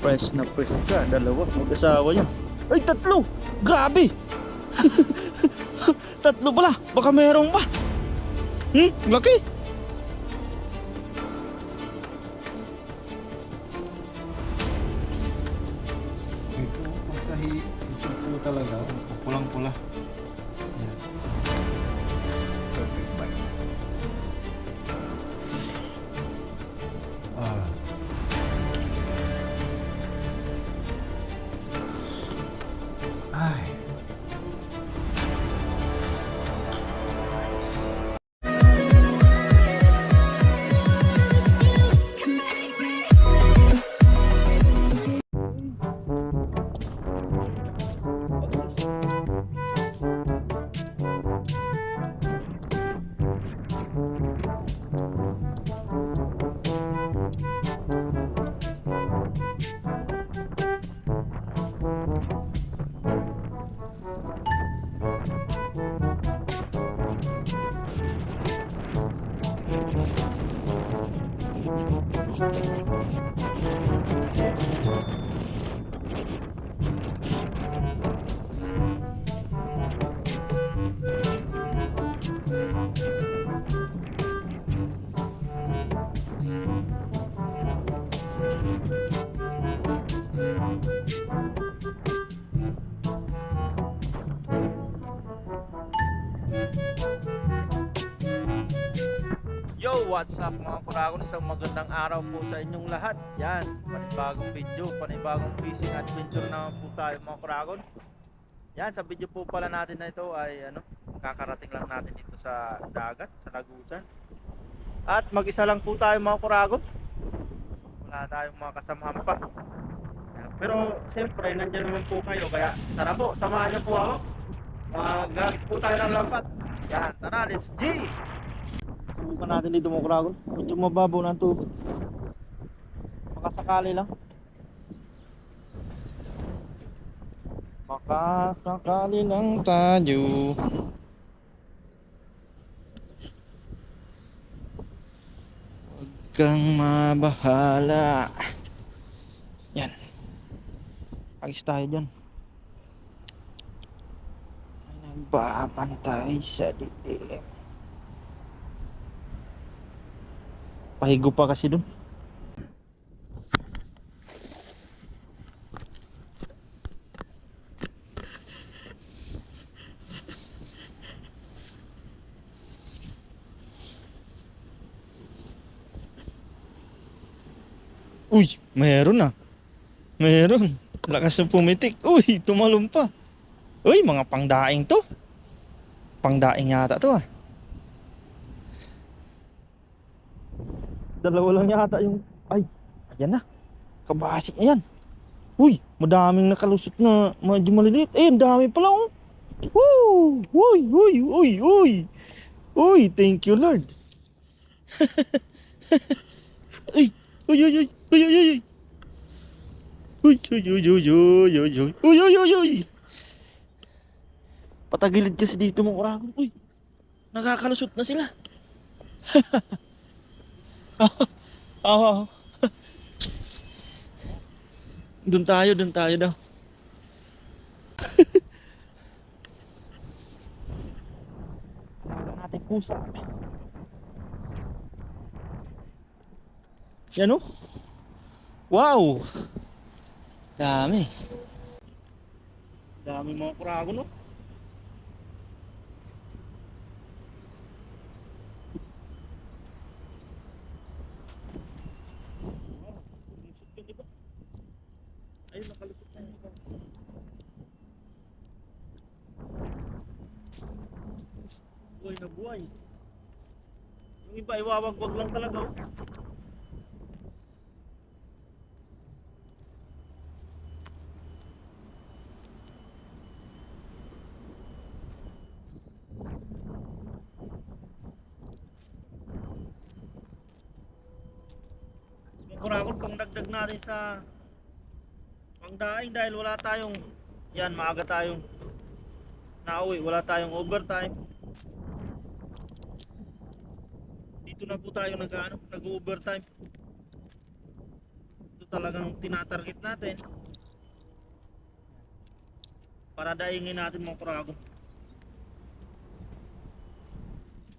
Fresh na fresh ka, dalawa, mag-asawa yan. Ay, tatlo! Grabe! Tatlo pala, baka merong pa. Laki! Ito, pag sa sumpo talaga, pulang-pula. Yan. Perfect bite. Ah. Ay. Yo, what's up mga kuragon? Isang magandang araw po sa inyong lahat. Yan, panibagong video, panibagong fishing adventure naman po tayo mga kuragon. Yan, sa video po pala natin na ito ay kakarating lang natin dito sa dagat, sa Lagusan. At mag-isa lang po tayo mga kuragon. Wala tayong mga kasamahan pa. Yan, pero siyempre nandiyan naman po kayo, kaya tara po, samahan niyo po ako. Mag-gagis po tayo ng lampat. Yan, tara, let's G! Subukan natin dito mga kuragon. Medyo mababaw na ang tubig. Baka sakali lang. Baka sakali lang tayo. Huwag kang mabahala. Yan. Ayos tayo dyan. May nagbabantay sa dilim. Pahigo pa kasi dun. Uy, meron na. Meron. Lakas ng pumitik. Uy, tumalon pa. Uy, mga pangdaing to. Pangdaing yata to ah. Dalawa lang yata yung... Ay, ayan na. Kabasik na yan. Uy, madaming nakalusot na medyo maliliit. Eh, ang dami pala oh. Woo! Uy, uy, uy, uy. Uy, thank you Lord. Uy, uy, uy, uy, uy, uy, uy. Uy, uy, uy, uy, uy, uy, uy, uy, uy, uy, uy. Patagilid kasi dito mo kuragon. Uy, nakakalusot na sila. Aw. Doon tayo daw. Wala natin pusa. Yan oh. Wow. Dami. Dami mga kuragon oh. Ayun, nakalupit na yung iba. Buhay na buhay. Yung iba iwawagwag lang talaga oh. Kurakot pang dagdag natin sa pangdaing dahil wala tayong maaga tayong nauwi, wala tayong overtime. Dito na po tayo nag-overtime. Dito talagang tinatarget natin para daingin natin mga kuragon.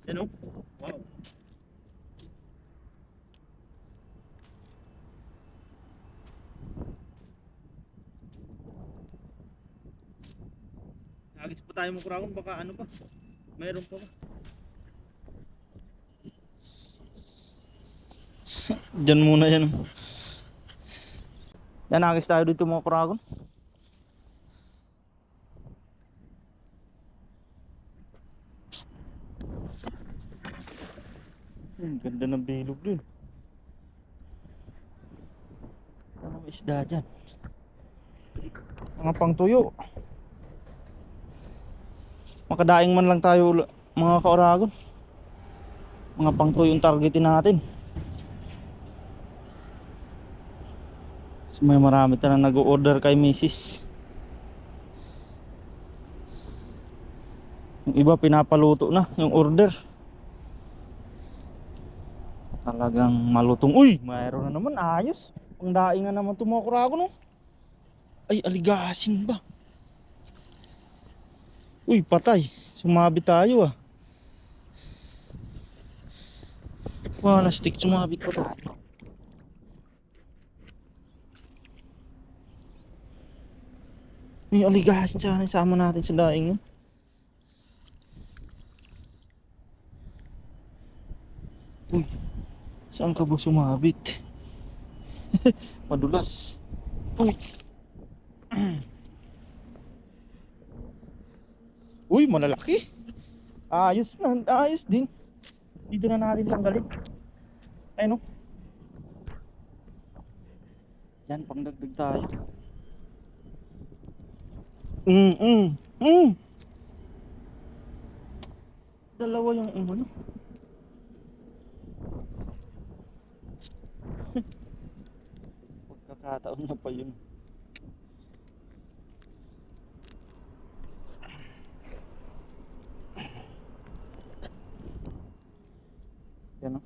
Yan o. Wow. Agis pa tayo mga kuragon, baka ano pa, mayroon pa ba? Diyan muna yan. Yan, agis tayo dito mga kuragon. Ganda ng bilog dun. Ano may isda dyan? Mga pangtuyo. Makadaing man lang tayo mga kauragon. Mga pangtuyo yung targetin natin. So, may marami na nag-order kay Mrs. Yung iba pinapaluto na yung order. Talagang malutong. Uy, mayroon na naman, ayos. Ang daing na naman tumakura ako no. Ay, aligasin ba? Uy, patay. Sumabi tayo ah. Wala stick, sumabit pa tayo. May aligasin sana, sama natin sa daing. Uy, saan ka ba sumabit? Madulas. Uy. Uy, malalaki. Ayos na, ayos din. Dito na natin tanggalin. Ay no. Yan, pangdagdag tayo. Dalawa yung ano. Pagkakataon na pa yun. Yan o.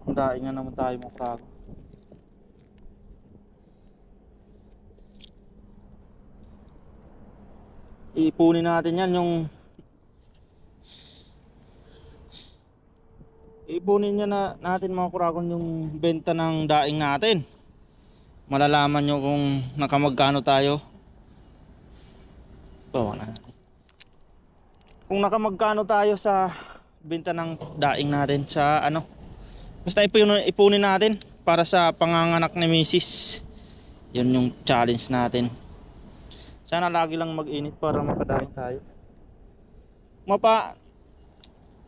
Ang daing nga naman tayo mga kago. Iipunin natin yan yung ipunin niya na natin mga kuragon yung benta ng daing natin. Malalaman nyo kung nakamagkano tayo. Bawa na natin. Kung nakamagkano tayo sa benta ng daing natin sa ano. Basta ipunin natin para sa panganganak ni Mrs. Yun yung challenge natin. Sana lagi lang mag-init para makadaing tayo.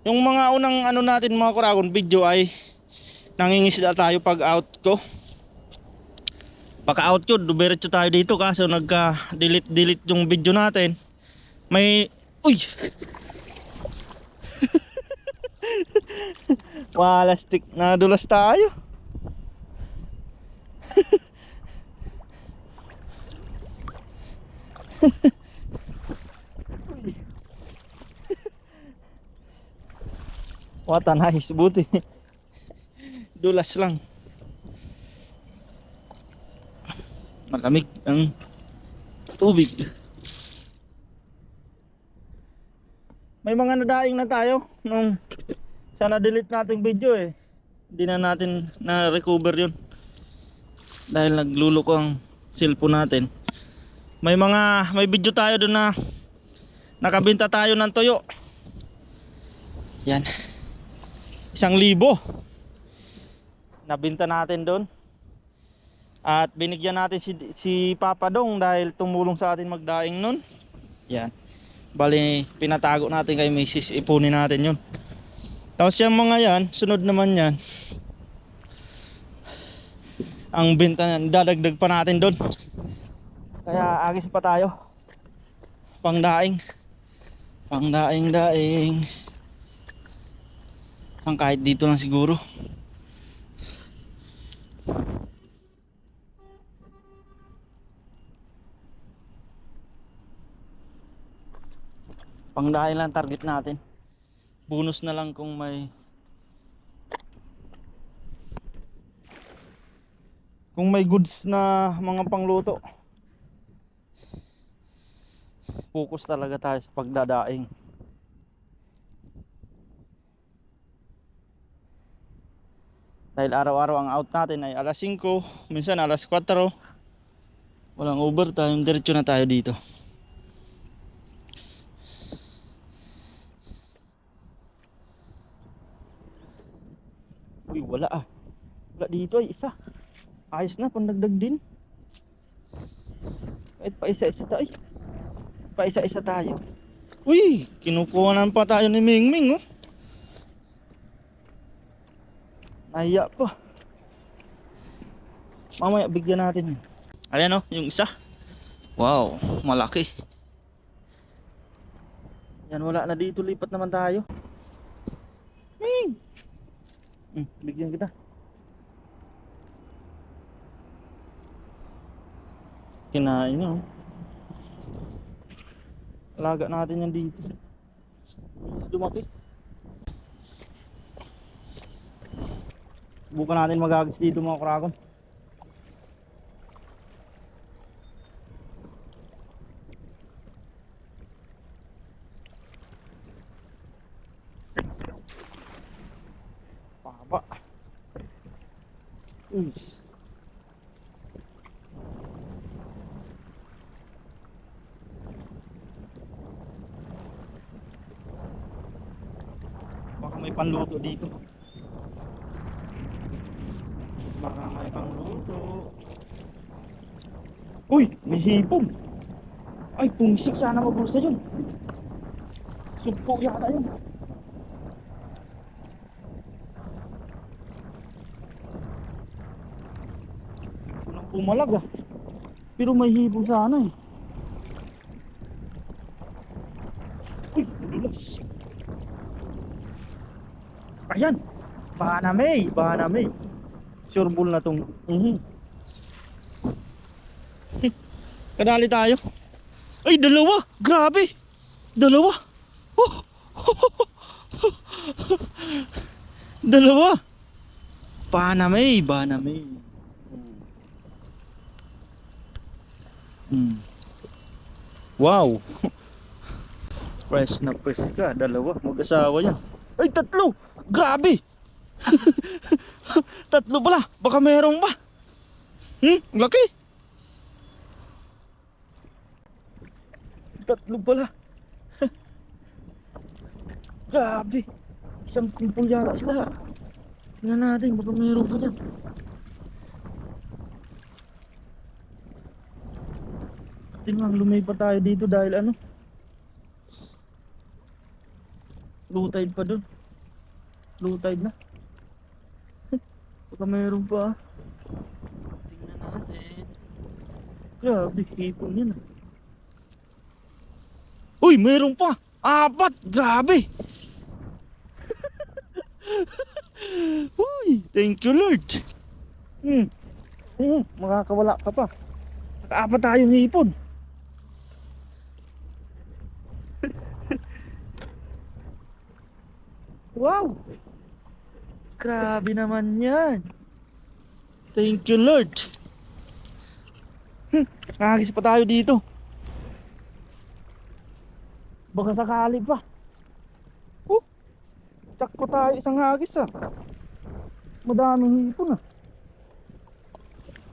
Yung mga unang ano natin mga kuragon video ay nangingisda tayo pag out ko. Pagka out ko, dumiretso tayo dito kaso nagka-delete yung video natin. May uy. Wala stick, nadulas tayo. What a nice, buti. Dulas lang. Malamig ang tubig. May mga nadaing na tayo nung sana delete nating video eh. Hindi na natin na-recover yun. Dahil nagluloko ang cellphone natin. May video tayo doon na nakabenta tayo ng toyo. Yan. 1,000 nabenta natin doon. At binigyan natin si Papa Dong dahil tumulong sa atin magdaing nun. Yan. Bali pinatago natin kay Mrs. Ipunin natin yun. Tapos yung mga yan, sunod naman yan. Ang benta yan, dadagdag pa natin doon. Kaya agis pa tayo. Pangdaing. Pangdaing. Ang kahit dito lang siguro. Pangdaing lang target natin. Bonus na lang kung may Kung may goods na mga pangluto, focus talaga tayo sa pagdadaing. Dahil araw-araw ang out natin ay alas 5, minsan alas 4. Walang overtime, diretso na tayo dito. Uy, wala ah. Wala dito ay isa. Ayos na, pandagdag din. Kahit pa isa-isa tayo. Pa isa-isa tayo. Uy, kinukuhanan pa tayo ni Mingming, oh. Nahiya pa. Mamaya bigyan natin yan. Ayan, oh, yung isa. Wow, malaki. Yan, wala na dito. Lipat naman tayo. Ming! Bigyan kita. Kinain nyo. Alaga natin yan dito. Lumaki. Subukan natin magagis dito mga kurakon. Paba. Uy. Baka may panluto dito. Baka may pangluto. Uy, may hipon. Ay, pumisik, sana mabulsa yun. Sugpo yata yun. Walang pumalag ah. Pero may hipon sana eh. Uy, madulas. Ayan. Baka na may. Sure bull na tong. Kadali tayo. Ay, dalawa. Grabe. Dalawa. Oh. Dalawa. Banamay. Wow. Fresh na fresh ka. Dalawa. Mag-asawa yan. Ay, tatlo. Grabe. Tatlo pala. Baka merong pa. Laki. Tatlo pala. Grabe. Isang kumpul yata sila. Tingnan natin. Baka meron pa dyan. Tingnan, lumipat tayo dito dahil ano, low tide pa dun. Low tide na. Baka mayroon pa. Tingnan natin. Grabe, hipon yan ah. Uy, mayroon pa. 4, grabe. Uy, thank you Lord. Makakawala ka pa. Naka-4 tayong hipon. Wow! Grabe naman yan. Thank you Lord. Nakagis pa tayo dito. Baka sakali pa. Tsak pa tayo isang hagis ah. Madaming hipon ah.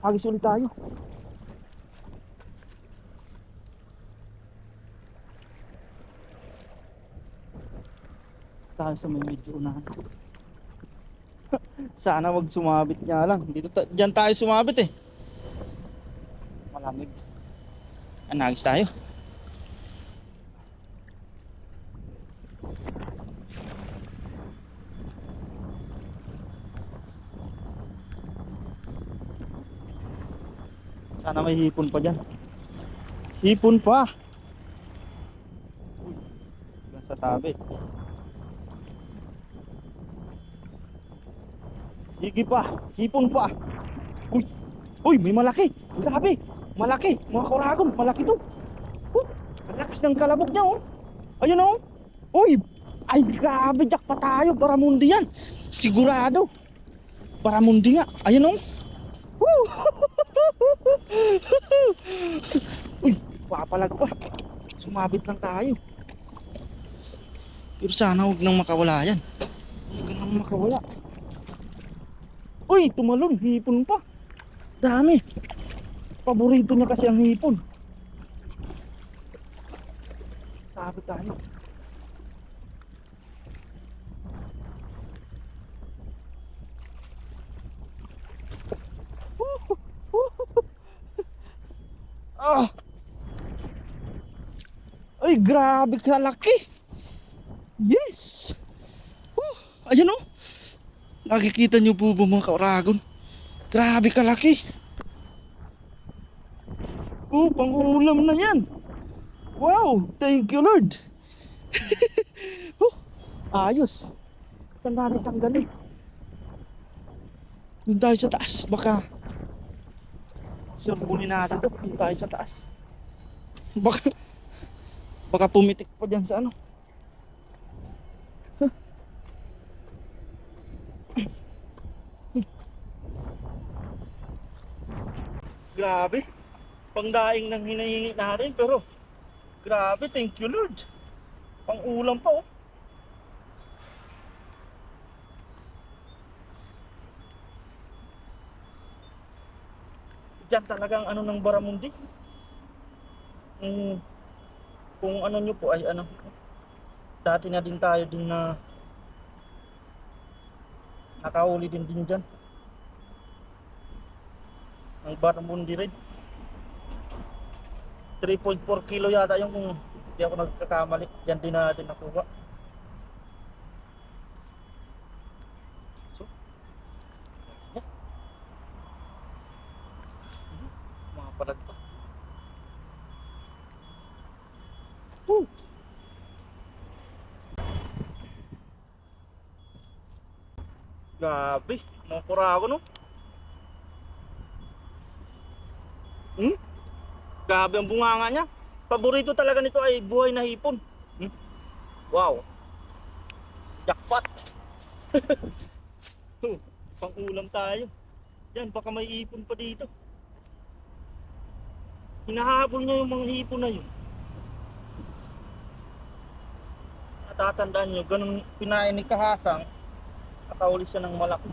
Hagis ulit tayo. Tayo sa may medyo unahan. Sana wag sumabit nga lang. Diyan tayo sumabit eh. Malamig. Anagis tayo. Sana may hipon pa dyan. Hipon pa. Diyan sa tabi. Sige pa, hipon pa. Uy, may malaki. Grabe, malaki. Mga kuragon, malaki to. Ang lakas ng kalabog niya oh. Ayun oh. Uy, ay grabe, jackpot tayo. Baramundi yan. Sigurado. Baramundi nga. Ayun oh. Woo! Uy, papalag pa. Sumabit lang tayo. Pero sana huwag nang makawala yan. Huwag nang makawala. Uy, tumalon. Hipon pa. Dami. Paborito niya kasi ang hipon. Sabit tayo. Ah! Ay, grabe kalaki. Yes. Ayan o. Nakikita niyo po ba mga kauragon? Grabe kalaki. Pang-ulam na yan. Wow, thank you Lord. Ayos. Saan natin tanggalin? Doon tayo sa taas. Surbunin natin ito. Doon tayo sa taas. Baka pumitik pa dyan sa ano. Grabe. Pangdaing ng hinahingi natin pero grabe, thank you Lord. Pang-ulam pa oh. Diyan talagang ano ng Baramundi. Kung ano nyo po ay ano. Dati na din tayo din na nakahuli din dyan. Ang Baramundi rin. 3.4 kilo yata yung kung hindi ako nagkakamali. Diyan din natin nakuha. So, mga palag pa. Woo! Grabe, mga kurago no? Grabe ang bunganga niya. Paborito talaga nito ay buhay na hipon. Wow. Jackpot. Pang-ulam tayo. Yan, baka may ipon pa dito. Hinahabol niya yung mga hipon na yun. Natatandaan nyo, ganun pinain ni Kahasang. Nakahuli siya ng malaki.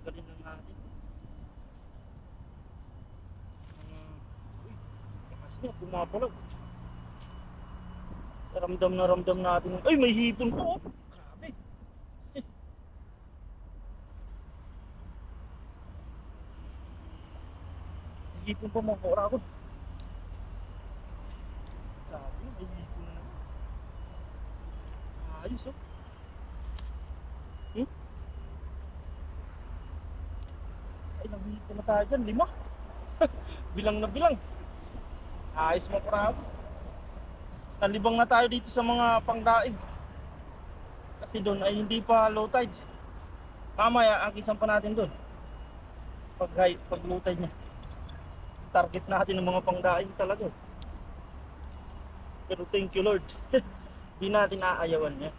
Galing lang natin. Lakas niya, pumapalag. Ramdam na ramdam natin. Ay, may hipon po. Grabe. May hipon pa mga kauragon. Sabi, may hipon na naman. Ayos oh. Ay, nangihipon na tayo dyan. 5. Bilang na bilang. Ayos mga kauragon. Nalibang na tayo dito sa mga pangdaig. Kasi doon ay hindi pa low tide. Mamaya, angkisan pa natin doon. Pag low tide niya. Target natin ng mga pangdaig talaga. Pero thank you Lord. Di natin aayawan niya.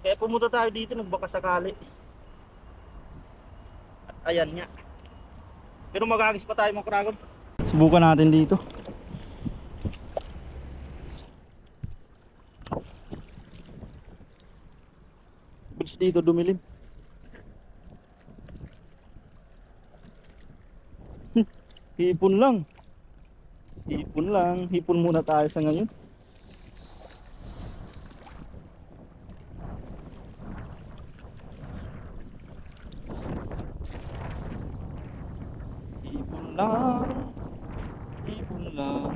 Kaya pumunta tayo dito, nagbaka sakali. At ayan nga. Pero magagis pa tayo mga kuragon. Subukan natin dito. Bilis dito dumilim. Hipon lang. Hipon lang. Hipon muna tayo sa ngayon. Hipon lang. Hipon lang.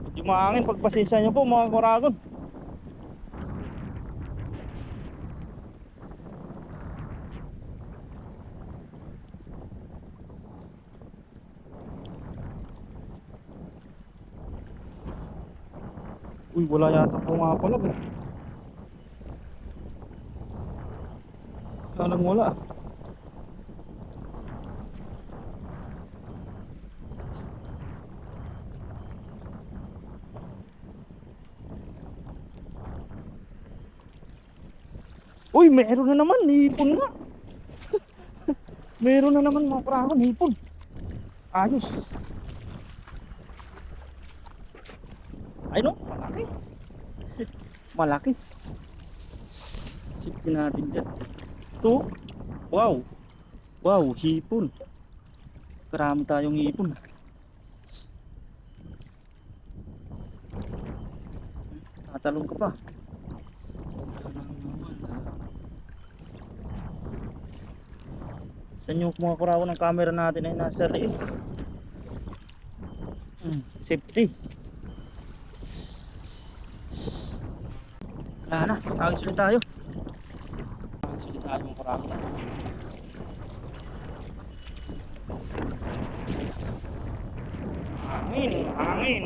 Medyo maangin, pagpasensya nyo po mga kuragon. Uy, wala yata pumapalag eh. Alam wala. Uy, meron na naman, hipon nga. Meron na naman mga kuragon, hipon. Ayos. Ay no, malaki. Malaki. Sipin natin dyan. Ito. Wow. Wow, hipon. Karami tayong hipon. Tatalong ka pa. Saan yung mga kurawan ng camera natin ay nasa reel? Safety. Wala na, agis ulit tayo. Agis ulit tayo mga kurawan. Hangin, hangin.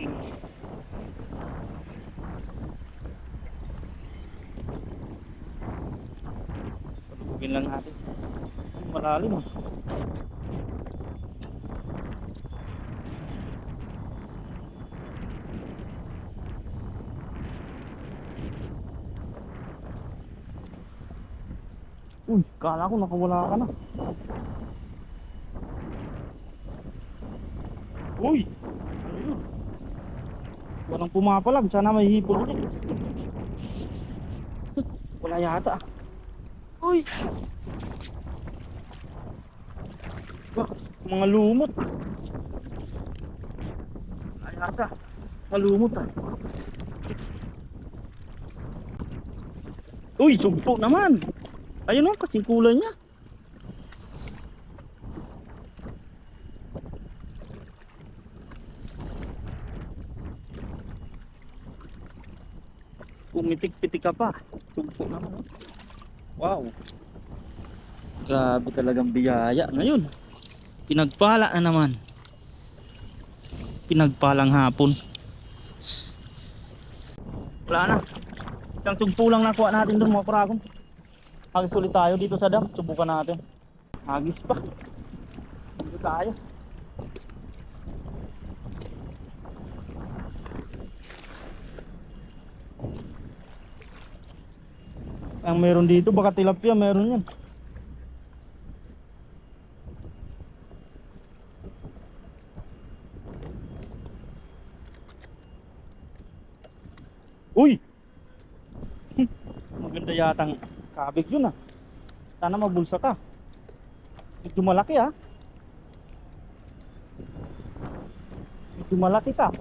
Palubugin lang natin. Malalim ah. Uy, kala ko nakawala ka na. Uy! Ano yun? Walang pumapalag, sana may hipon ulit. Wala yata. Uy! Mga lumot. Wala yata. Malumot ah. Uy, sugpo naman. Ayun o, kasing kulay niya. Pumitik-pitik ka pa. Sugpo naman. Wow. Grabe talagang biyaya ngayon. Pinagpala na naman. Pinagpalang hapon. Wala na. Isang sugpo lang nakuha natin doon mga kuragon. Hagis ulit tayo dito sa dam. Subukan natin. Hagis pa. Dito tayo. Ang meron dito baka tilapia meron yan. Uy! Maganda yatang kabig yun ah. Sana mabulsa ka. Medyo malaki ah. Medyo malaki ka.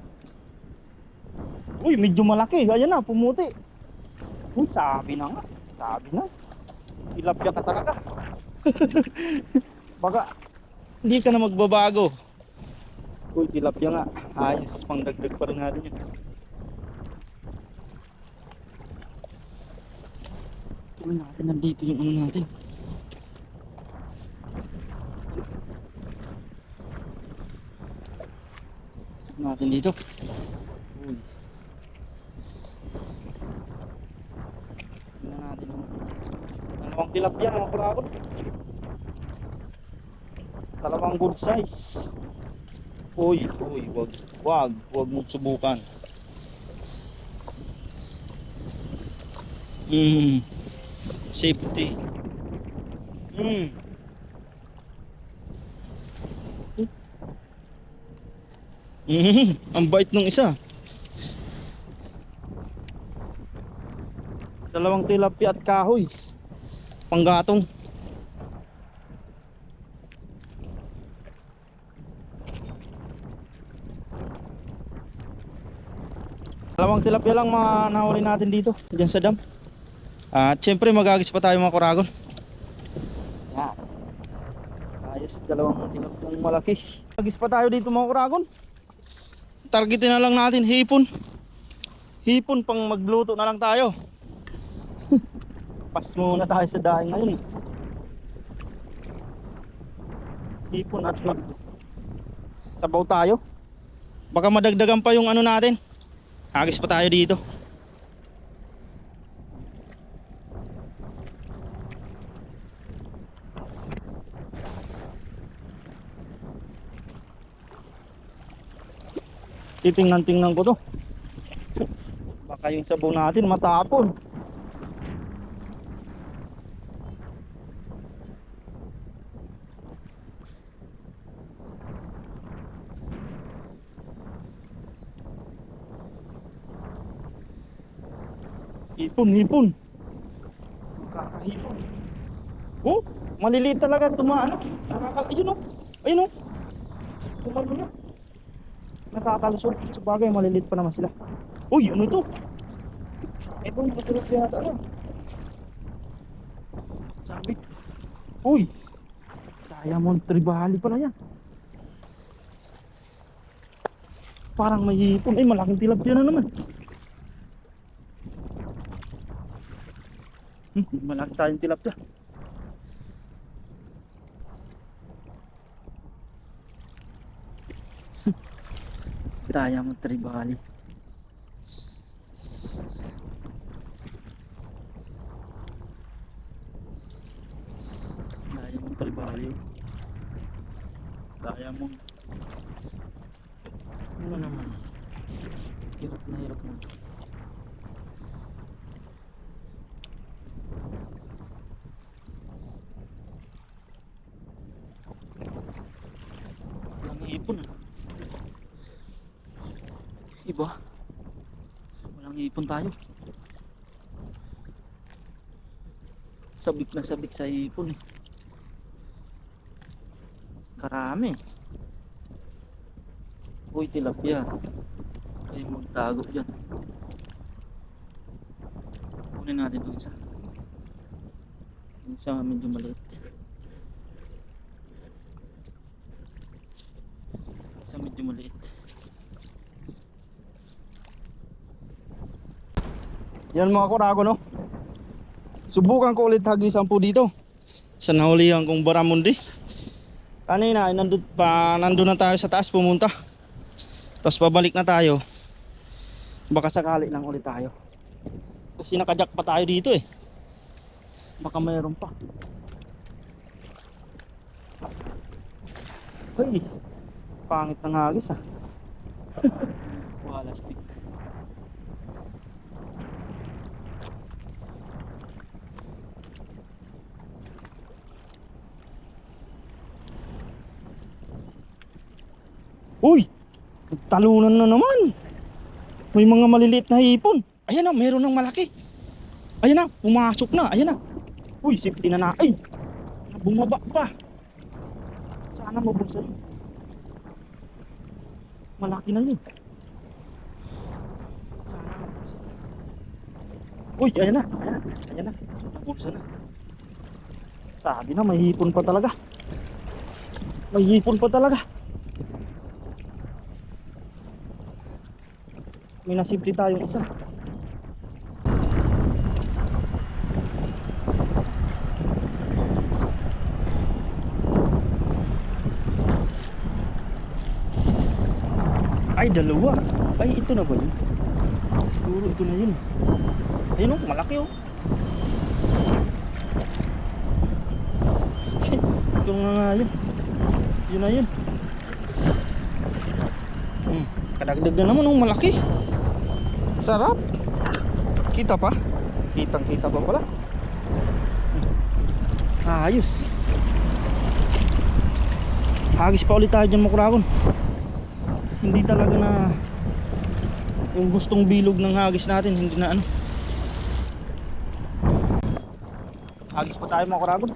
Uy, medyo malaki. Ayan na, pumuti. Uy, sabi na nga. Sabi na. Tilapia ka talaga. Baka hindi ka na magbabago. Uy, tilapia nga. Ayos, pang dagdag pa rin natin yun. Tuloy natin, nandito yung ano natin. Tignan natin dito. Uy. Tignan natin. Dalawang tilapia mga kuragon. Dalawang good size. Uy, uy, wag mong subukan. Safety. Ang bait nung isa. Dalawang tilapia at kahoy. Panggatong. Dalawang tilapia lang mga nahuli natin dito, diyan sa dam. At syempre magagis pa tayo mga kuragon. Yan. Ayos, dalawang tilapiang malaki. Magagis pa tayo dito mga kuragon. Targetin na lang natin hipon. Hipon pang magluto na lang tayo. Pas muna tayo sa daing ngayon. Hipon at sabaw tayo. Baka madagdagan pa yung ano natin. Hagis pa tayo dito. Titingnan-tingnan ko to. Baka yung sabaw natin matapon. Hipon. Kakahipon. Oh, maliliit talaga tumaano. Ayun oh. Ayun oh. Tumalo na. Nakakalusot. Sa bagay, maliliit pa naman sila. Uy, ano ito? Ito, matulog yata na. Sabit. Uy, Diamond Tribali pala yan. Parang may hipon. Ay, malaking tilapia na naman. Malaki tayong tilapia. Diamond Tribali. Diamond Tribali. Diamond. Ano naman? Hirap na. Walang ipon ah. Iba. Walang ipon tayo. Sabik na sabik sa ipon eh. Karami. Uy, tilapia. Ay, magtago dyan. Kunin natin yung isa. Yung isa medyo maliit. Isa medyo maliit. Yan mga kurago no. Subukan ko ulit hagisan po dito sa nahulihan kong baramundi. Kanina ay nandun na tayo sa taas pumunta. Tapos pabalik na tayo. Baka sakali lang ulit tayo. Kasi nakajak pa tayo dito eh. Baka mayroon pa. Hoy, pangit ng hagis ah. Wala stick. Uy! Nagtalunan na naman. May mga maliliit na hipon. Ayan na, meron ng malaki. Ayan na, pumasok na. Ayan na. Uy, safety na na. Ay! Bumaba pa. Sana mabuksan. Malaki na yun. Sana mabuksan. Uy, ayan na. Ayan na. Ayan na. Nabuksan na. Sabi na, may hipon pa talaga. May hipon pa talaga. May nasipli tayong isa. Ay, dalawa. Ay, ito na ba yun? Siguro ito na yun. Ayun oh, malaki oh. Ito nga yun. Yun na yun. Kadagdag na naman oh, malaki. Sarap. Kita pa? Kitang kita pa pala. Ayos. Hagis pa ulit tayo dyan mga kuragon. Hindi talaga na yung gustong bilog ng hagis natin. Hindi na ano. Hagis pa tayo mga kuragon.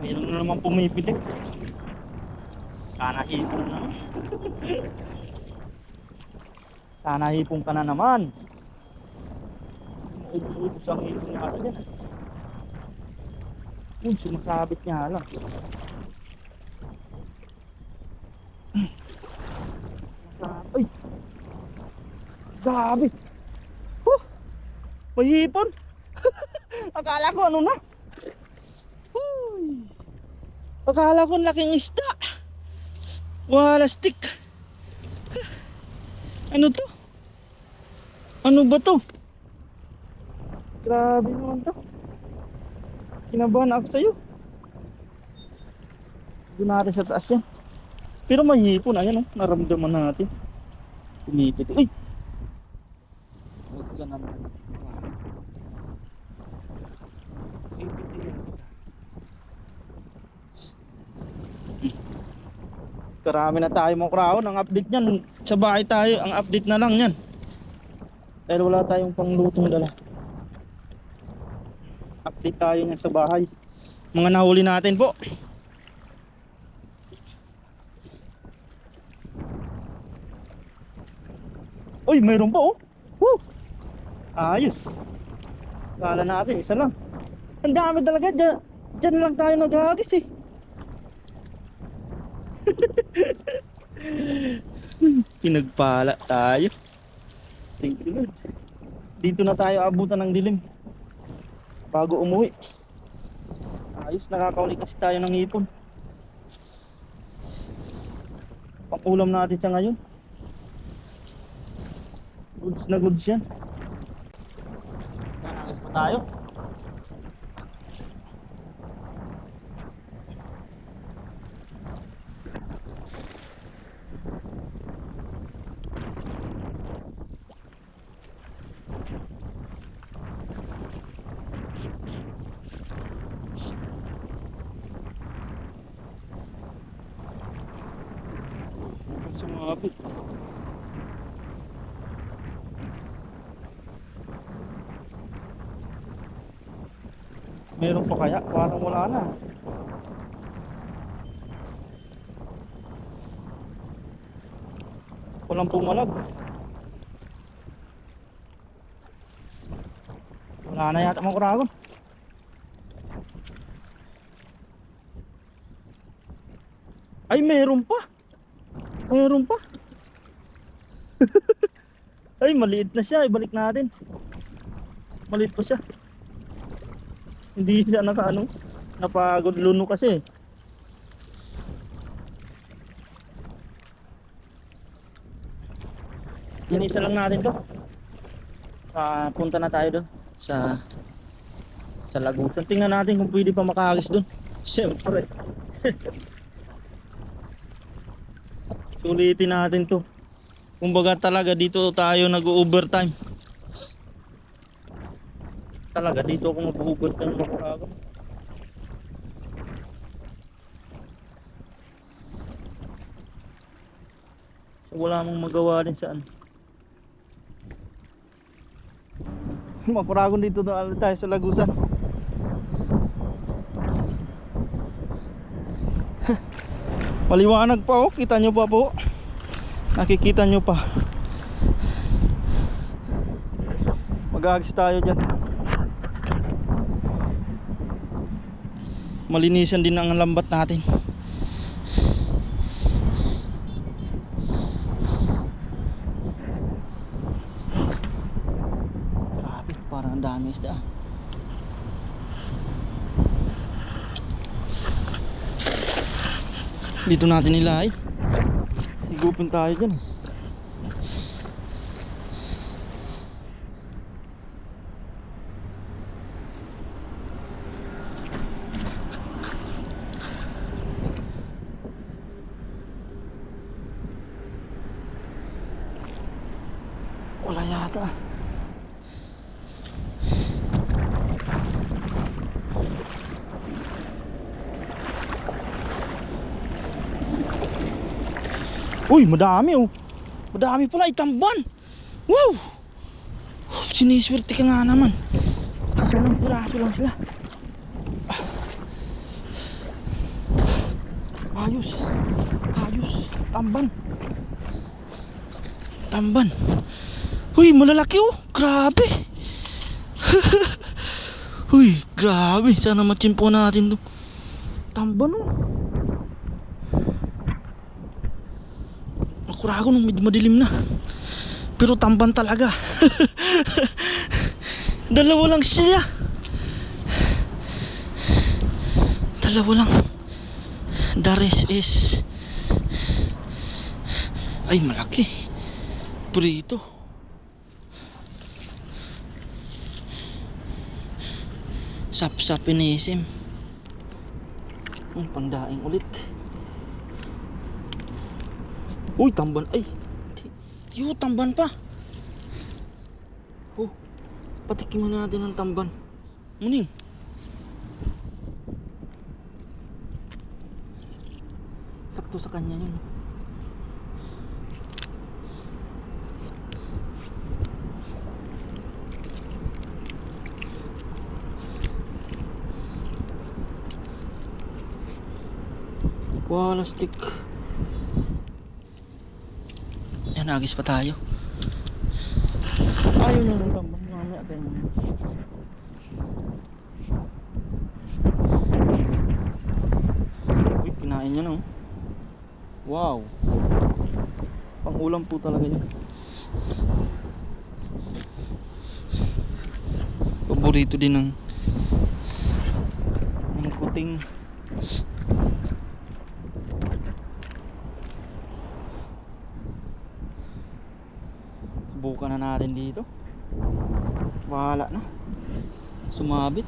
Mayroon na naman pumipitik. Sana hipon na. Sana hipon ka na naman. Ubus-ubus ang hipon natin yan. Uy, sumasabit niya lang. Ay! Grabe! May hipon! Akala ko ano na? Akala ko laking isda. Wala stick. Ano to? Ano ba to? Grabe naman to. Kinabahan ako sa'yo. Doon natin sa taas yan. Pero may hipon, ayan oh. Naramdaman natin. Kumipit. Uy! Huwag ka naman. Karami na tayo mga kraon. Ang update nyan, sa bahay tayo. Ang update na lang yan. Dahil wala tayong panglutong dala. Update tayo nyan sa bahay. Mga nahuli natin po. Uy, mayroon pa oh. Woo! Ayos. Kala natin, isa lang. Ang dami talaga. Diyan lang tayo naghahagis eh. Pinagpala tayo. Thank you Lord. Dito na tayo abutan ng dilim bago umuwi. Ayos, nakakauli kasi tayo ng hipon. Pang-ulam natin siya ngayon. Goods na goods yan. Nanagis pa tayo. Sumabit. Meron pa kaya? Parang wala na. Walang pumalag. Wala na yata mga kuragon. Ay, meron pa. Meron pa. Ay, maliit na siya. Ibalik natin. Maliit pa siya. Hindi siya nakaano. Napagod luno kasi. Inisa lang natin to. Punta na tayo doon sa Lagusan. Tingnan natin kung pwede pa makahagis doon. Siyempre. Sulitin natin to. Kumbaga talaga dito tayo nag-overtime. Talaga dito ako mag-overtime ako. So wala mong magawa din saan. Mapuragon dito tayo sa Lagusan. Maliwanag pa oh, kita nyo pa po. Nakikita nyo pa. Mag-agis tayo dyan. Malinisan din ang lambat natin. Grabe, parang ang dami isda. Dito natin nilay. Higupin tayo dyan. Wala yata. Uy, madami oh. Madami pala, itamban. Wow! Siniswerte ka nga naman. Kaso lang piraso lang sila. Ayos. Ayos. Tamban. Tamban. Uy, malalaki oh. Grabe. Uy, grabe. Sana matsimpo natin to. Tamban oh. Kurago nung medyo madilim na. Pero tamban talaga. Dalawa lang sila. Dalawa lang. The rest is ay malaki. Prito. Sapsapinisim. Pandaing ulit. Uy, tamban. Ay. Yo, tamban pa. Oh. Patikiman natin ang tamban. Muning. Sakto sa kanya yun. Wala stick. Yan, agis pa tayo. Ayaw na ng tamban. Mamaya ganyan. Uy, kinain niya na oh. Wow. Pang ulam po talaga yun. Paborito din ng kuting. Subukan na natin dito. Bahala na. Sumabit.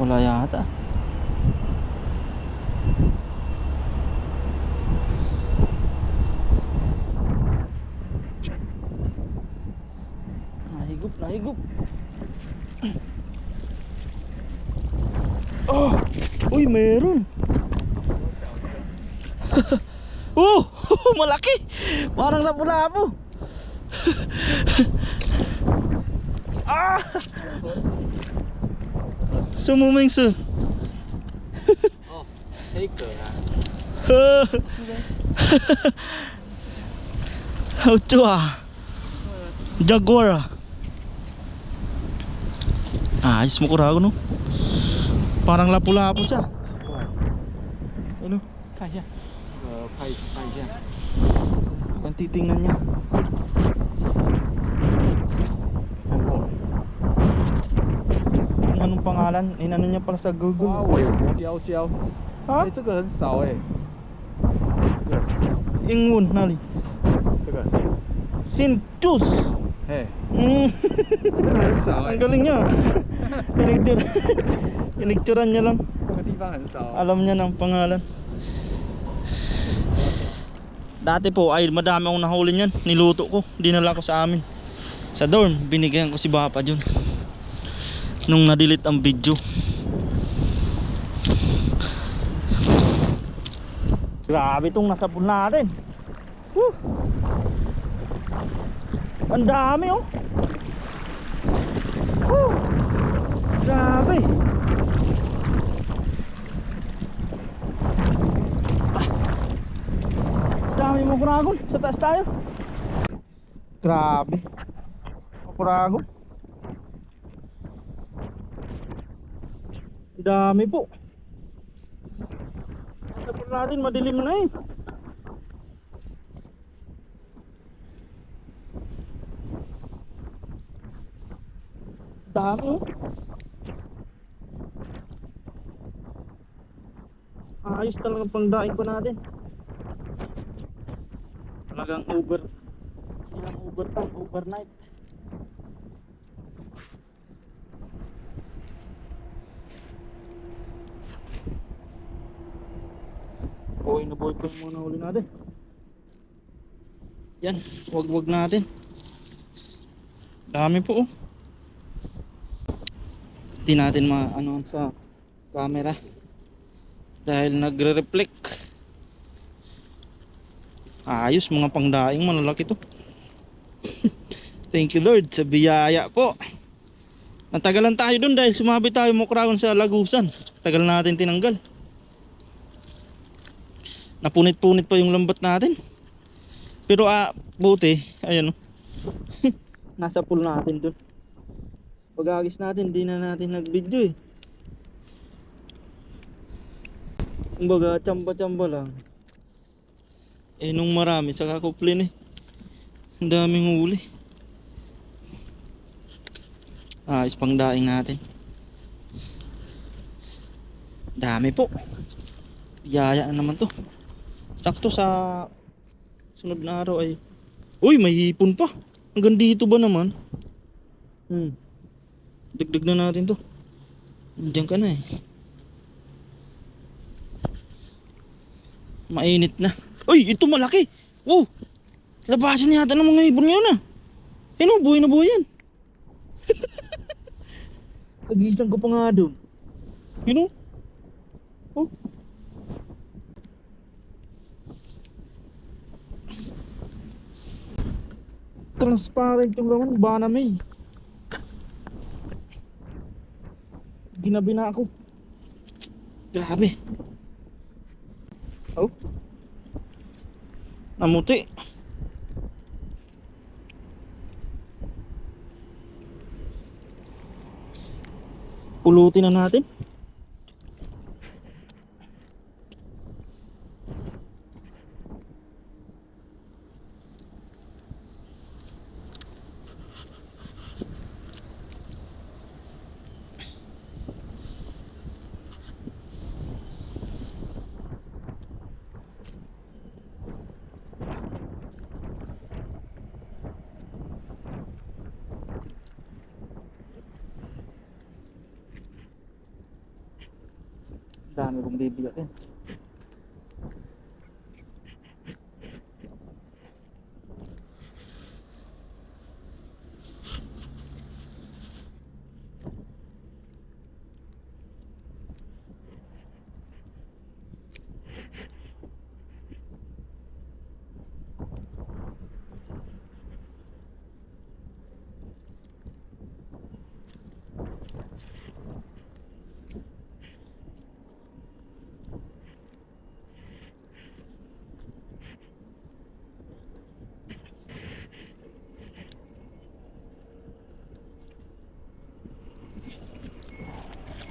Wala yata. Nahigup. Oh! Uy, meron. Oh! Malaki! Parang lapu-lapu. Ah! Sumumeng su. Oh, 黑蛤啊，好좋아 Jaguar ah. Ayos mo kurago no. Parang lapu-lapu siya. Ano? 看一下，拍一下， Ang titingnan niya. 看过。 Kung anong pangalan, inano niya pala sa 花 Google. 尾魔雕胶， Ha? 这个很少哎， Ingun nali. 这个， Sintus. 嘿， Mm. 这个很少哎 Ang，galing niya. Pinicturan niya lang. 这个地方很少啊。 Alam niya ng pangalan. Dati po ay madami akong nahuli niyan. Niluto ko, dinala ko sa amin. Sa dorm, binigyan ko si Bapa dyan. Nung na-delete ang video. Grabe itong nasa pool natin. Woo! Ang dami oh. Woo! Grabe. Dami mo kuragon. Sa taas tayo. Grabe. Kuragon. Dami po. Sa pool natin madilim na eh. Dami oh. Ayos talagang pangdaing pa natin. Talagang overnight. Buhay na buhay pa yung mga nahuli natin. Yan, wag natin. Dami po oh. Hindi natin maano sa camera dahil nagre-reflect. Ayos, mga pangdaing malalaki to. Thank you Lord sa biyaya po. Natagalan tayo dun dahil sumabi tayo mokragon sa lagusan. Tagal natin tinanggal. Napunit-punit pa yung lambat natin. Pero buti, ayan oh. nasa pool natin dun. Pag-agis natin, di na natin nag-video eh. Kumbaga, tsamba-tsamba lang. Eh, nung marami, saka kuplin eh. Ang daming huli. Ayos pang daing natin. Dami po. Yaya na naman to. Sakto sa sunod na araw ay... Uy, may hipon pa. Hanggang dito ba naman? Dagdag na natin to. Diyan ka na eh. Mainit na. Uy, ito malaki. Wow. Labasan yata ng mga ibon ngayon ah. Ayun oh, buhay na buhay yan. Pag-isang ko pa nga doon. Yun oh. Oh. Transparent yung laman, bana may. Ginabi na ako. Grabe. Oh. Namuti. Pulutin na natin. Dami kong bibiyakin.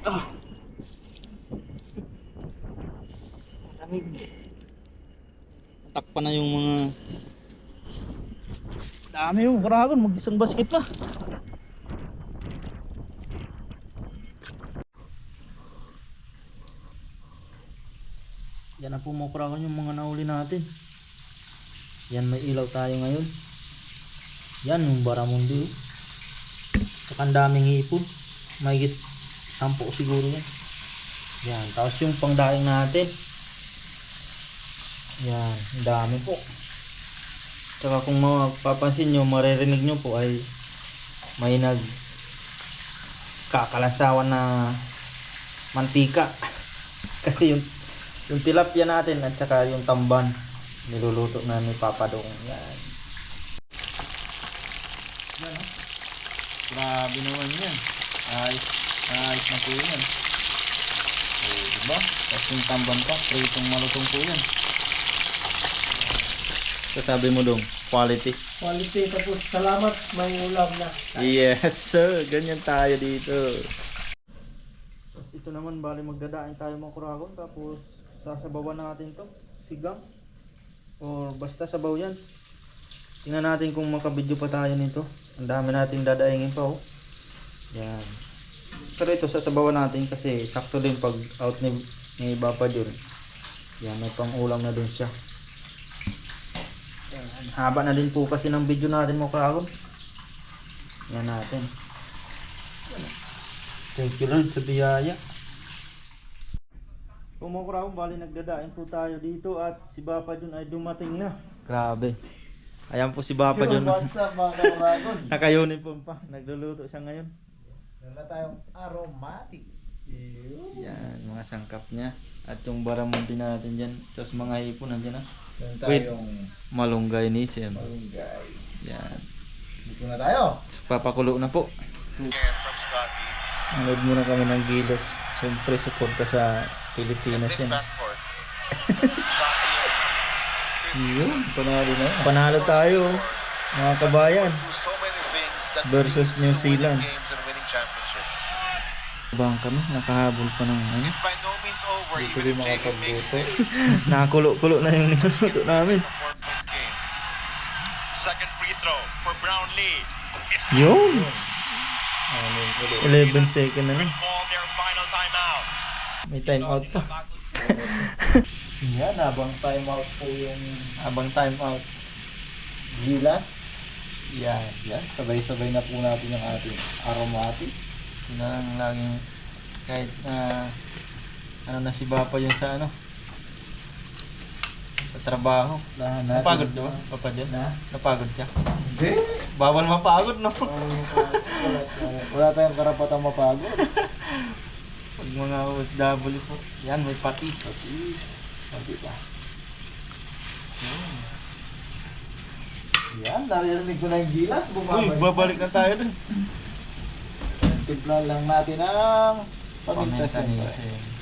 Ah. Lamig. Takpan na yung mga dami yung karagon, mag-isang basket na. Yan na po mga karagon yung mga nahuli natin. Yan, may ilaw tayo ngayon. Yan yung baramundi. Saka ang daming hipon. Mahigit 10 siguro yan. Yan, tapos yung pangdaing natin. Yan, ang dami po. Saka kung mapapansin nyo, maririnig nyo po ay may kakalansawan na mantika. Kasi yung tilapia natin at saka yung tamban niluluto na ni Papa Dong. Yan. Yan oh. Grabe naman yan. Ayos na po yan. Oh, diba? Tapos yung tamban pa, pritong malutong po yan. Sasabi mo Dong, quality. Quality, tapos salamat, may ulam na. Yes sir, ganyan tayo dito. Tapos ito naman, bali magdadaing tayo mga kuragon. Tapos sasabawan natin to, sigang. Or basta sabaw yan. Tingnan natin kung makabidyo pa tayo nito. Ang dami nating dadaingin pa oh. Yan. Pero ito sasabawan natin kasi sakto din pag out ni Papa John. Yan, may pang ulam na din siya. Yan. Haba na din po kasi ng video natin mga kuragon. Yan natin. Thank you Lord sa biyaya. Kung mga kuragon, bali nagdadaing po tayo dito at si Papa John ay dumating na. Grabe. Ayan po si Papa John. What's up mga karagon? Naka-uniform pa. Nagluluto siya ngayon. Wala tayong aromatic. Yan, mga sangkap niya. At yung baramundi natin dyan. Tapos mga hipon nandiyan na. Meron Wait. tayong Malunggay ni Sem. malunggay. Yan. Dito na tayo. Tapos papakulo na po. Nanood muna kami ng Gilos. Siyempre support ka sa Pilipinas yan. Yun, panalo na yan. Panalo tayo mga kabayan. that Versus leads New to winning Zealand. games and winning championships. Bang kami, nakahabol pa ng ano. It's by no means over, Dito even din if Jacob makes makapagbuto. Nakakulo-kulo na yung niluluto namin. a 4-point game. Second free throw for Brownlee. Yun! Ano yung 11 second na lang. Call their final timeout. May time out pa. Yan, habang time out po yung Abang time out. Gilas. Yan, yan. Sabay-sabay na po natin yung ating aromatic. Ito na lang laging kahit ano na si Bapa yun sa ano. Sa trabaho. Lahan natin. Napagod ka ba? Papa dyan? Na? Napagod ka? Hindi. Bawal mapagod, no? Wala tayong karapatang mapagod. Pag mga OFW po. Yan, may patis. O, diba? Yan, narinig ko na yung gilas. Uy, babalik na tayo dun. Timpla lang natin ang paminta siyempre. Paminta-nisi.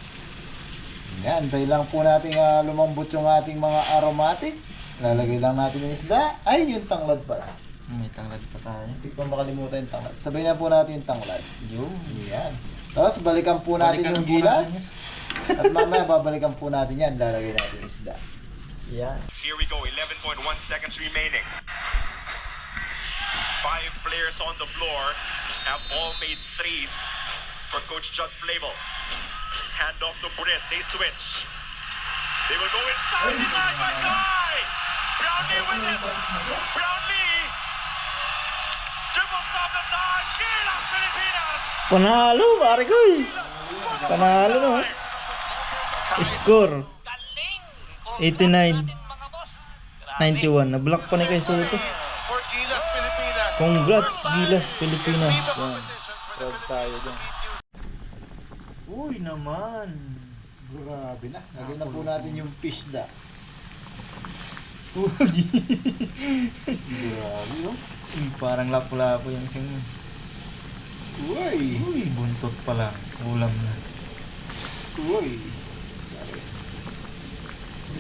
Yan, dahil lang po natin lumambot yung ating mga aromatic. Lalagay lang natin yung isda. Ay, yung tanglad pala. May tanglad pa tayo. Hindi ko makalimutan yung tanglad. Sabay na po natin yung tanglad. Yun. Yan. Tapos balikan po natin Balikan yung po natin gilas. At mamaya babalikan po natin yan. Lalagay natin yung isda. Yan. Here we go, 11.1 seconds remaining. 5 players on the floor have all made threes for Coach Judd Flavel. Hand off to Britt, they switch. They will go inside the line, my guy! Brownlee with it! Brownlee! Dribbles off the time, Gilas Pilipinas! Panalo, pare ko eh. Panalo no. Score. 89. 91. Na-block pa ni kay Soto. For Gilas Pilipinas. Congrats, Gilas, Pilipinas. Yan. Proud tayo dyan. Uy naman. Grabe na. Lagyan na po natin yung fish da. Uy. Grabe no? Uy, parang lapu-lapu yung isang. Uy! Uy, buntot pa lang. Ulam na. Uy!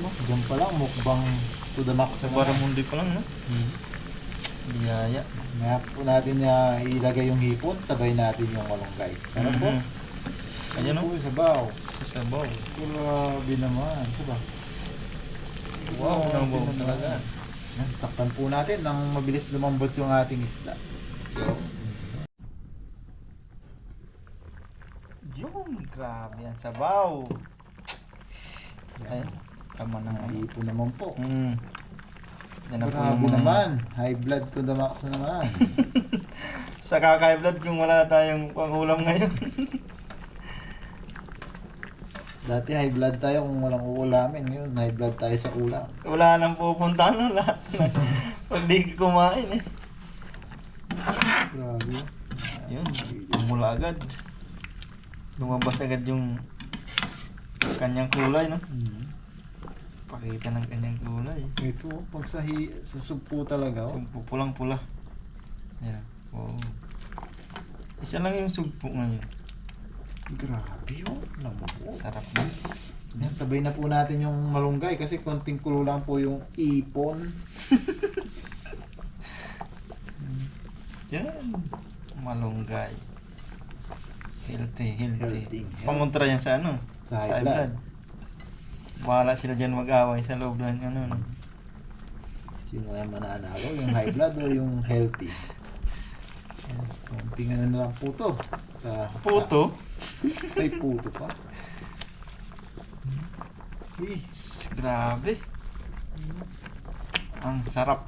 Diyan pa lang, mukbang to the max. Sa Baramundi pa lang, no? Biyaya. Nga po natin ilagay yung hipon, sabay natin yung malunggay. Ano po? Ayan no? Po, sabaw. Sa sabaw. Grabe naman. Sabaw. Wow, Grabe nabaw naman. talaga. Yan, takpan po natin nang mabilis lumambot yung ating isda. Yun, grabe yan. Sabaw. Ayan. Tama na nga. Hipon naman po. Yan na po Grabe yung mga- naman. High blood to the max na naman. Sa kakaiblad kung wala tayong pangulam ngayon. Dati high blood tayo kung walang uulamin. Ngayon, high blood tayo sa ulam. Wala nang pupunta no lahat. Pag di kumain eh. Grabe. Yun, umula agad. Lumabas agad yung kanyang kulay no. Pakita ng kanyang kulay. Ito, pag sa sugpo talaga. Oh. Sugpo pulang-pula. Yan. Oh. Isa lang yung sugpo ngayon. Grabe oh. Lamok. Sarap din. Yan, sabay na po natin yung malunggay kasi konting kulo lang po yung ipon. Yan. Malunggay. Healthy. Healthy. Pangontra yan sa ano? Sa high blood. Bahala sila dyan mag-away sa loob ng ano. No? Sino ay mananalo? Yung high blood o yung healthy? Yan, konting ano na lang po to. Puto. May puto pa. Uy. Grabe. Ang sarap.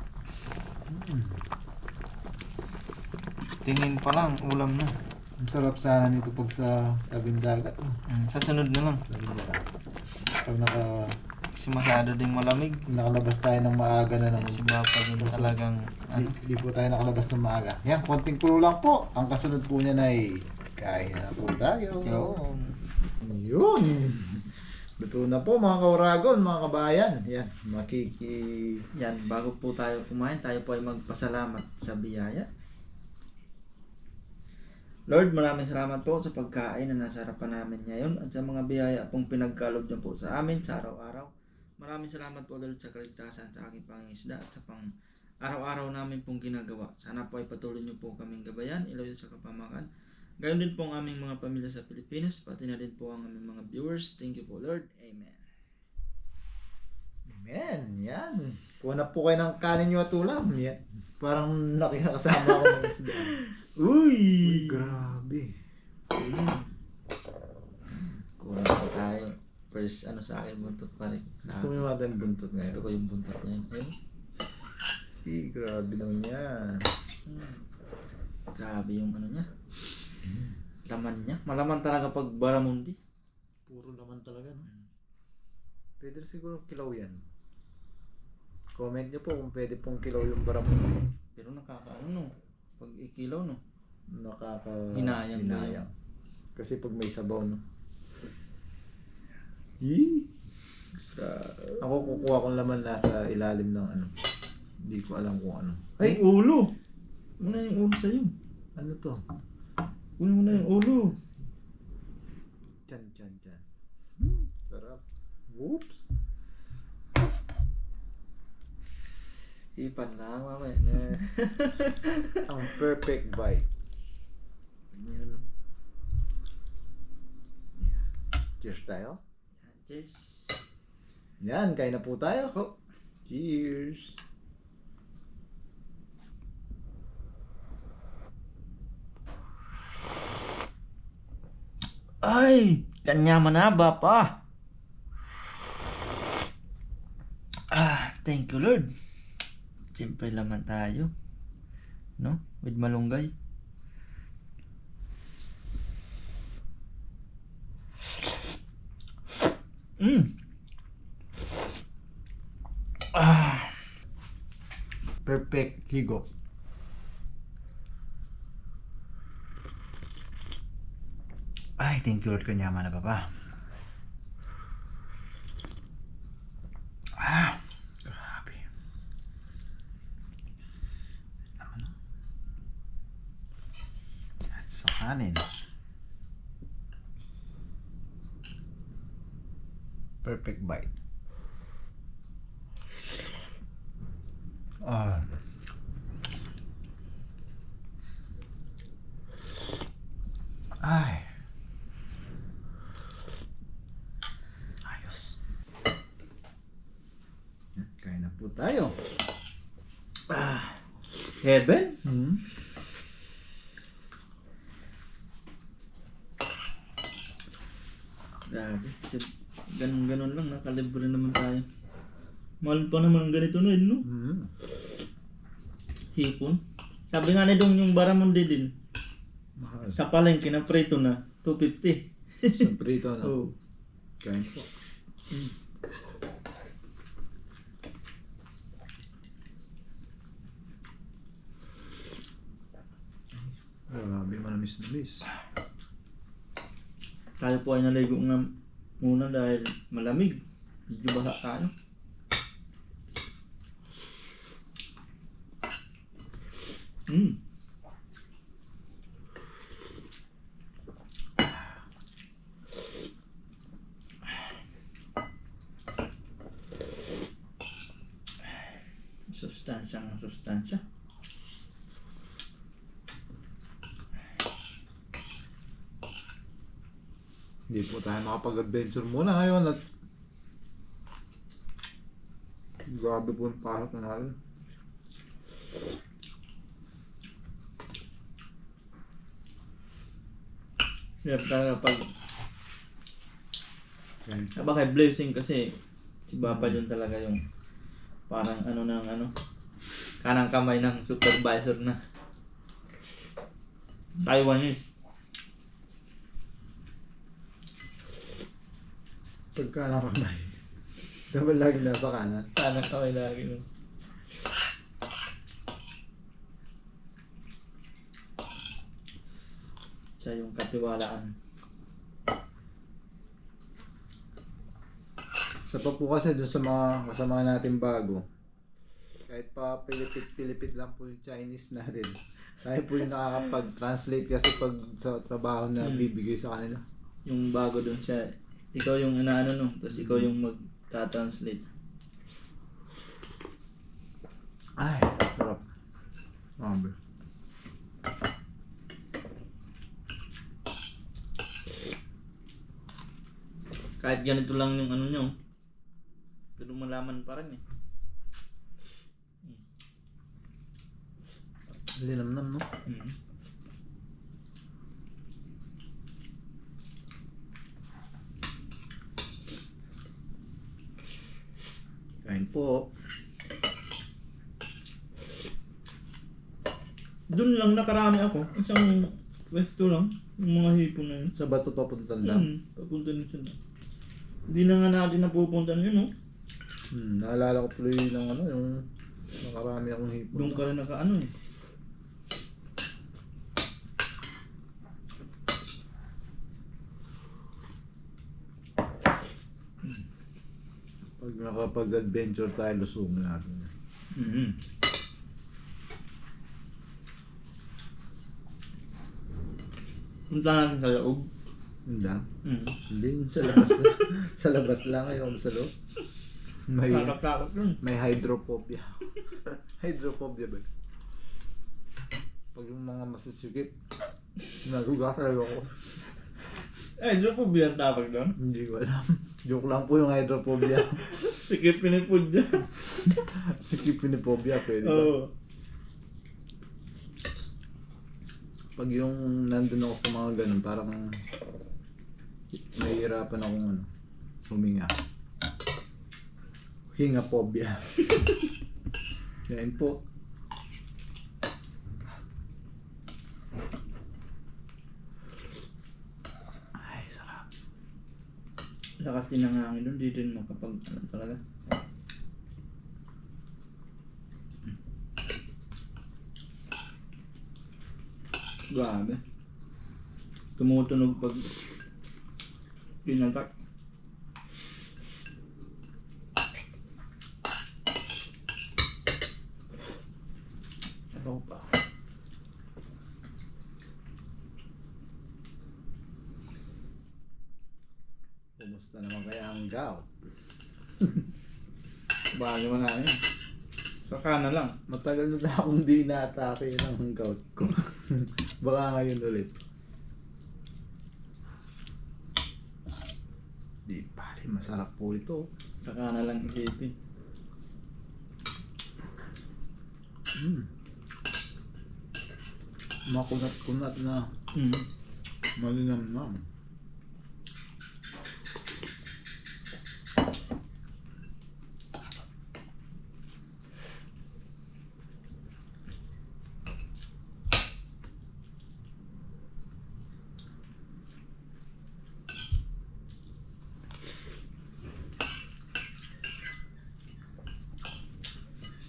Tingin pa lang, ulam na. Ang sarap sana nito pag sa tabing dagat. Sa sunod na lang. Sabi nila. Pag Kasi masyado ding malamig. nakalabas tayo ng maaga na naman. Si Bapa din talagang ano. Di po tayo nakalabas ng maaga. Yan, konting kulo lang po. Ang kasunod po niyan ay kain na po tayo. Yun. Yun. Luto na po mga kauragon, mga kabayan. Yan, Yan, bago po tayo kumain, tayo po ay magpasalamat sa biyaya. Lord, maraming salamat po sa pagkain na nasa harapan namin ngayon at sa mga biyaya pong pinagkaloob niyo po sa amin sa araw-araw. Maraming salamat po Lord sa kaligtasan sa aking pangingisda at sa araw-araw namin pong ginagawa. Sana po ay patuloy niyo po kaming gabayan, ilayo sa kapamakan. Gayon din po ang aming mga pamilya sa Pilipinas, pati na din po ang aming mga viewers. Thank you po, Lord. Amen. Amen. Yan. Kuha na po kayo ng kanin nyo at ulam. Yan. Parang nakikasama ako ng isda. Uy! Grabe. Kuha po tayo. First, sa akin, buntot pa rin. Gusto mo yung ating buntot Gusto ngayon? ko yung buntot niya. Grabe naman yan. Grabe yung niya. Laman niya. Malaman talaga pag baramundi. Puro naman talaga, no? Pwede rin siguro kilaw yan. Comment nyo po kung pwede pong kilaw yung baramon. Pero pag ikilaw, no? Hinayang. Hinayang. Kasi pag may sabaw, no? Ako kukuha kong laman nasa ilalim ng Hindi ko alam kung ano. Ay, ulo! Muna yung ulo sa'yo. Ano to? Kunin mo na yung ulo. Chan. Sarap. Whoops. Ipan lang, mamaya. Ang perfect bite. Yan. Cheers tayo. Cheers. Yan, kain na po tayo. Oh. Cheers. Ay! Kanya manaba pa. Thank you, Lord. Siyempre laman tayo. No? With malunggay. Perfect higop. Ay, thank you Lord, kanyaman na baba. Grabe. Ano? At sa kanin. Perfect bite. Ay. Ayos. Kain na po tayo. Heaven? Grabe. Ganun lang. Nakalibre naman tayo. Mahal pa naman ganito na no? Hipon. Sabi nga ni Dong yung baramundi din. Mahal. Sa palengke na prito na. 250. Sa prito, no? Oh. Kain po. Grabe, manamis-namis. Tayo po ay naligo nga muna dahil malamig. Medyo basa tayo. Sustansya. Hindi po tayo makapag-adventure muna ngayon at grabe po yung pasok na natin. Hirap talaga pag kay blessing kasi si Papa yun talaga yung parang kanang kamay ng supervisor na Taiwanese. Pagka nakamay. Dapat lagi nasa kanan. Kanang kamay lagi nun. Siya yung katiwalaan. Sa pa po kasi dun sa mga kasama natin bago, kahit pa pilipit lang po yung Chinese natin, tayo po yung nakakapag-translate kasi pag sa trabaho na bibigay sa kanila. Yung bago dun siya, ikaw yung tapos ikaw yung magta-translate. Ay, Sarap. Grabe. Kahit ganito lang yung ano nyo, pero malaman pa rin eh. Linamnam, no? Mm. Kain po. Doon lang nakarami ako, isang pwesto lang, yung mga hipon na yun. Sa bato papuntang dam. Papunta na siya. Hindi na nga natin napupuntan yun, no? Naalala ko tuloy ng ano, yung nakarami akong hipon. Doon ka rin nakaano eh. Pag nakapag-adventure tayo, lusungin natin. Mm-hmm. Punta natin sa loob. Hindi. Mm. Hindi, yung sa labas na. Sa labas lang, yung sa loob. May, Nakakatakot yun. may hydrophobia. Hydrophobia ba? Pag yung mga masusigit, nagugasal ako. Hydrophobia ang tawag doon. Hindi ko alam. Joke lang po yung hydrophobia. Sikip pinipod dyan. Skipinophobia, pwede ba? Oo. Pag yung nandun ako sa mga ganun, parang nahihirapan akong ano, huminga. Hingaphobia. Yan po. Ay, sarap. Lakas din ang hangin doon, di din makapag ano talaga. Grabe. Tumutunog pag pinatak. Ano pa? Kumusta naman kaya ang gout? Bago mo na yun. Saka na lang. Matagal na akong di na-atake ng gout ko. Baka ngayon ulit. Di pare, masarap po ito. Saka na lang isipin. Makunat-kunat na Mm. malinamnam.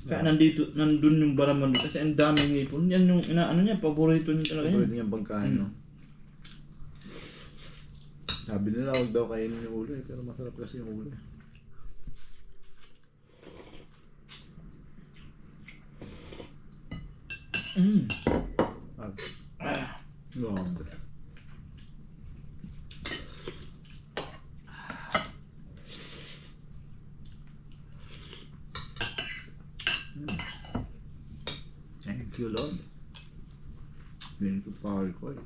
Kaya nandun yung baraman kasi ang daming hipon. Yan yung inaano niya, paborito niya talaga Pwede yun. niyang pagkain, no? Sabi nila, huwag daw kainin yung ulo eh. Pero masarap kasi yung ulo eh. Mm. Grabe. Thank you, Lord. Thank you, Power ko eh.